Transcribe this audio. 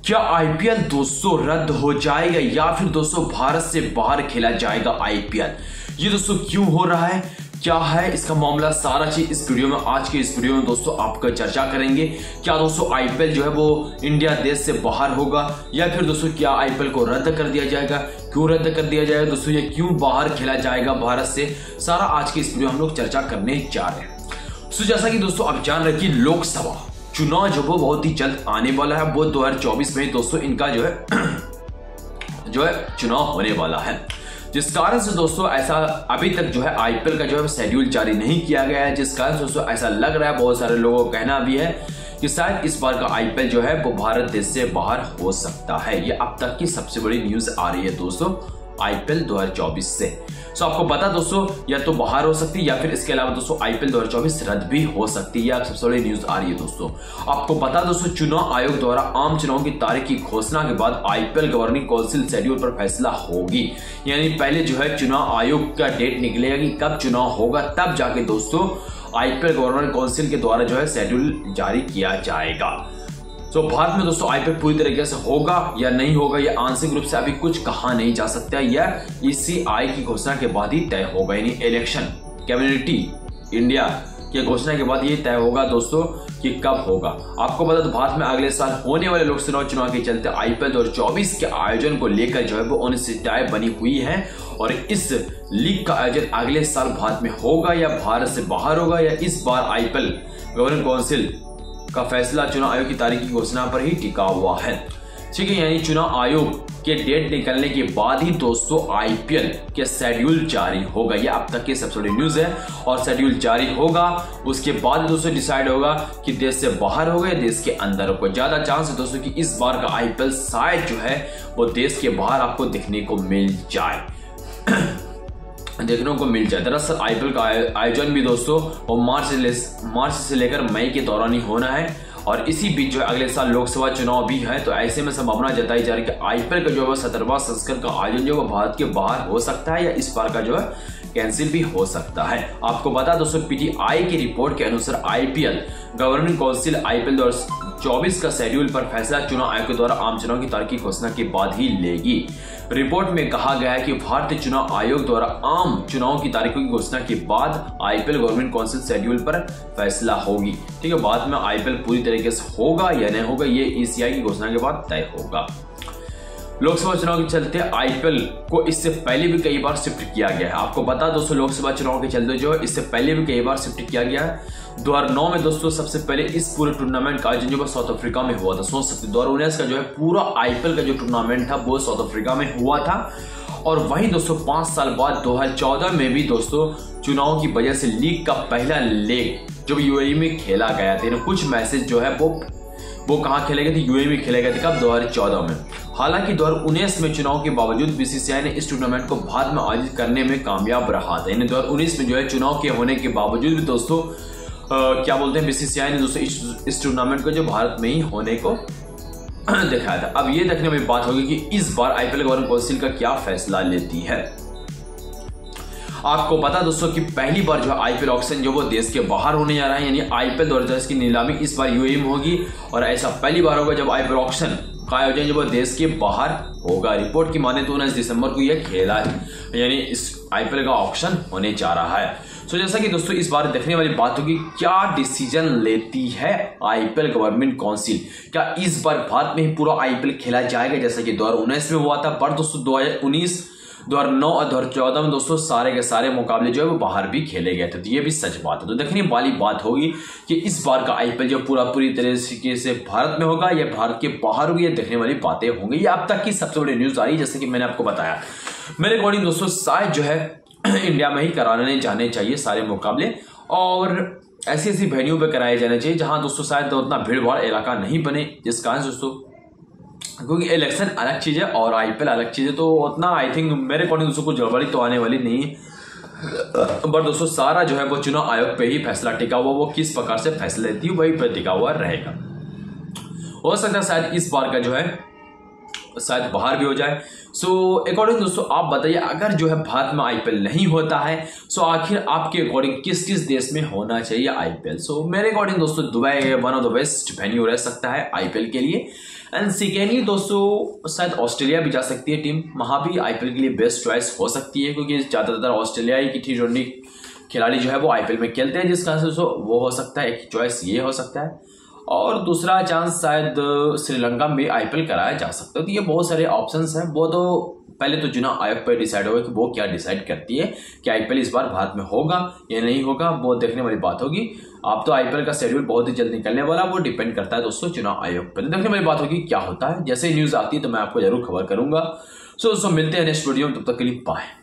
क्या आईपीएल दोस्तों रद्द हो जाएगा या फिर दोस्तों भारत से बाहर खेला जाएगा आईपीएल? ये दोस्तों क्यों हो रहा है, क्या है इसका मामला, सारा चीज इस वीडियो में, आज के इस वीडियो में दोस्तों आपका चर्चा करेंगे। क्या दोस्तों आईपीएल जो है वो इंडिया देश से बाहर होगा या फिर दोस्तों क्या आईपीएल को रद्द कर दिया जाएगा, क्यों रद्द कर दिया जाएगा दोस्तों, ये क्यों बाहर खेला जाएगा भारत से, सारा आज के इस वीडियो में हम लोग चर्चा करने जा रहे हैं। तो जैसा कि दोस्तों आप जान रहे कि लोकसभा चुनाव जो वो बहुत ही जल्द आने वाला है, वो 2024 में दोस्तों इनका जो है चुनाव होने वाला है, जिस कारण से दोस्तों ऐसा अभी तक जो है आईपीएल का जो है शेड्यूल जारी नहीं किया गया है, जिस कारण दोस्तों ऐसा लग रहा है, बहुत सारे लोगों का कहना भी है कि शायद इस बार का आईपीएल जो है वो भारत देश से बाहर हो सकता है। ये अब तक की सबसे बड़ी न्यूज आ रही है दोस्तों आईपीएल 2024 से। सो आपको पता दोस्तों या तो बाहर हो सकती है या फिर इसके अलावा दोस्तों आईपीएल 2024 रद्द भी हो सकती है। यह सबसे बड़ी न्यूज आ रही है दोस्तों। आपको पता दोस्तों चुनाव आयोग द्वारा आम चुनाव की तारीख की घोषणा के बाद आईपीएल गवर्निंग काउंसिल शेड्यूल पर फैसला होगी, यानी पहले जो है चुनाव आयोग का डेट निकलेगा कि कब चुनाव होगा, तब जाके दोस्तों आईपीएल गवर्निंग काउंसिल के द्वारा जो है शेड्यूल जारी किया जाएगा। तो भारत में दोस्तों आईपीएल पूरी तरीके से होगा या नहीं होगा, यह आंशिक रूप से अभी कुछ कहा नहीं जा सकता, यह ईसीआई की घोषणा के बाद ही तय होगा, यानी इलेक्शन कम्युनिटी इंडिया की घोषणा के बाद ये तय होगा दोस्तों कि कब होगा। आपको बता दो भारत में अगले साल होने वाले लोकसभा चुनाव के चलते आईपीएल 2024 के आयोजन को लेकर जो है वो अनिश्चितताएं बनी हुई है और इस लीग का आयोजन अगले साल भारत में होगा या भारत से बाहर होगा, या इस बार आईपीएल गवर्निंग काउंसिल का फैसला चुनाव आयोग की तारीख की घोषणा पर ही टिका हुआ है। ठीक है, यानी चुनाव आयोग के डेट निकलने के बाद ही दोस्तों आईपीएल के शेड्यूल जारी होगा। ये अब तक की सबसे बड़ी न्यूज है और शेड्यूल जारी होगा, उसके बाद दोस्तों डिसाइड होगा कि देश से बाहर होगा या देश के अंदर होगा। ज्यादा चांस है दोस्तों कि इस बार का आईपीएल शायद जो है वो देश के बाहर आपको देखने को मिल जाए। दरअसल आईपीएल का आयोजन भी दोस्तों वो मार्च से लेकर मई के दौरान ही होना है और इसी बीच जो है अगले साल लोकसभा चुनाव भी है। तो ऐसे में संभावना जताई जा रही है कि आईपीएल का जो है 17वां संस्करण का आयोजन जो है भारत के बाहर हो सकता है या इस बार का जो है कैंसिल भी हो सकता है। आपको बता दोस्तों पीटीआई की रिपोर्ट के अनुसार आईपीएल गवर्निंग काउंसिल आईपीएल 2024 का शेड्यूल पर फैसला चुनाव आयोग के द्वारा आम चुनाव की तारीख की घोषणा के बाद ही लेगी। रिपोर्ट में कहा गया है कि भारतीय चुनाव आयोग द्वारा आम चुनाव की तारीखों की घोषणा के बाद आईपीएल गवर्नमेंट काउंसिल शेड्यूल पर फैसला होगी। ठीक है, बाद में आईपीएल पूरी तरीके से होगा या नहीं होगा ये ईसीआई की घोषणा के बाद तय होगा। लोकसभा चुनाव के चलते आईपीएल को इससे पहले भी कई बार शिफ्ट किया गया है। आपको बता दोस्तों लोकसभा चुनाव के चलते जो है इससे पहले भी कई बार शिफ्ट किया गया है। 2009 में दोस्तों सबसे पहले इस पूरे टूर्नामेंट का आयोजन जो साउथ अफ्रीका में हुआ था। सोच सकते 2019 का जो है पूरा आईपीएल का जो टूर्नामेंट था वो साउथ अफ्रीका में हुआ था और वहीं दोस्तों 5 साल बाद 2014 में भी दोस्तों चुनाव की वजह से लीग का पहला लेग जो यूएई में खेला गया था। कुछ मैचेस जो है वो कहाँ खेले गए थे, यूएई में खेले गए थे। कब? 2014 में। हालांकि 2019 में चुनाव के बावजूद बीसीसीआई ने इस टूर्नामेंट को बाद में आयोजित करने में कामयाब रहा था। यानी 2019 में जो है चुनाव के होने के बावजूद भी दोस्तों क्या बोलते हैं बीसीसीआई ने दोस्तों इस टूर्नामेंट को जो भारत में ही होने को दिखाया था। अब ये देखने में बात होगी कि इस बार आईपीएल गवर्निंग काउंसिल का क्या फैसला लेती है। आपको पता दोस्तों कि पहली बार जो आईपीएल ऑक्शन जो वो देश के बाहर होने जा रहा है, यानी आईपीएल 2024 की नीलामी इस बार यूएई में होगी और ऐसा पहली बार होगा जब आईपीएल ऑक्शन का आयोजन जो वो देश के बाहर होगा। रिपोर्ट की माने तो 19 दिसंबर को यह खेला है, यानी इस आईपीएल का ऑक्शन होने जा रहा है। तो जैसा कि दोस्तों इस बार देखने वाली बात होगी क्या डिसीजन लेती है आईपीएल गवर्नमेंट काउंसिल। क्या इस बार भारत में ही पूरा आईपीएल खेला जाएगा जैसा कि 2019 में हुआ था, पर दोस्तों 2019, 2009 और 2014 में दोस्तों सारे के सारे मुकाबले जो है वो बाहर भी खेले गए थे। तो ये भी सच बात है। तो देखने वाली बात होगी कि इस बार का आईपीएल जो पूरी तरीके से भारत में होगा या भारत के बाहर होगी, ये देखने वाली बातें होंगी। ये अब तक की सबसे बड़ी न्यूज आ रही है जैसे कि मैंने आपको बताया। मेरे अकॉर्डिंग दोस्तों शायद जो है इंडिया में ही कराने जाने चाहिए सारे मुकाबले और ऐसी वेन्यू पे कराए जाने चाहिए जहां दोस्तों शायद उतना भीड़ भाड़ इलाका नहीं बने, जिस कारण दोस्तों क्योंकि इलेक्शन अलग चीज है और आईपीएल अलग चीज है, तो उतना आई थिंक मेरे अकॉर्डिंग दोस्तों कुछ गड़बड़ी तो आने वाली नहीं है। बट दोस्तों सारा जो है वो चुनाव आयोग पे ही फैसला टिका हुआ, वो किस प्रकार से फैसला लेती है वही पे टिका हुआ रहेगा। हो सकता है शायद इस बार का जो है शायद बाहर भी हो जाए। सो अकॉर्डिंग दोस्तों आप बताइए, अगर जो है भारत में आईपीएल नहीं होता है सो आखिर आपके अकॉर्डिंग किस किस देश में होना चाहिए आईपीएल? सो मेरे अकॉर्डिंग दोस्तों Dubai one of the best venue रह सकता है आईपीएल के लिए। एंड सेकेंडली दोस्तों शायद ऑस्ट्रेलिया भी जा सकती है टीम, वहां भी आईपीएल के लिए बेस्ट चॉइस हो सकती है, क्योंकि ज्यादातर ऑस्ट्रेलिया की T20 खिलाड़ी जो है वो आईपीएल में खेलते हैं, जिस कारण से वो हो सकता है, एक चॉइस ये हो सकता है। और दूसरा चांस शायद श्रीलंका में भी आईपीएल कराया जा सकता है। तो ये बहुत सारे ऑप्शंस हैं, वो तो पहले तो चुनाव आयोग पर डिसाइड होगा कि वो क्या डिसाइड करती है कि आईपीएल इस बार भारत में होगा या नहीं होगा, वो देखने वाली बात होगी। अब तो आईपीएल का शेड्यूल बहुत ही जल्द निकलने वाला, वो डिपेंड करता है दोस्तों चुनाव आयोग पर, देखने वाली बात होगी क्या होता है। जैसे न्यूज आती है तो मैं आपको जरूर खबर करूंगा। सो मिलते हैं नेक्स्ट वीडियो में, तब तक के लिए बाय।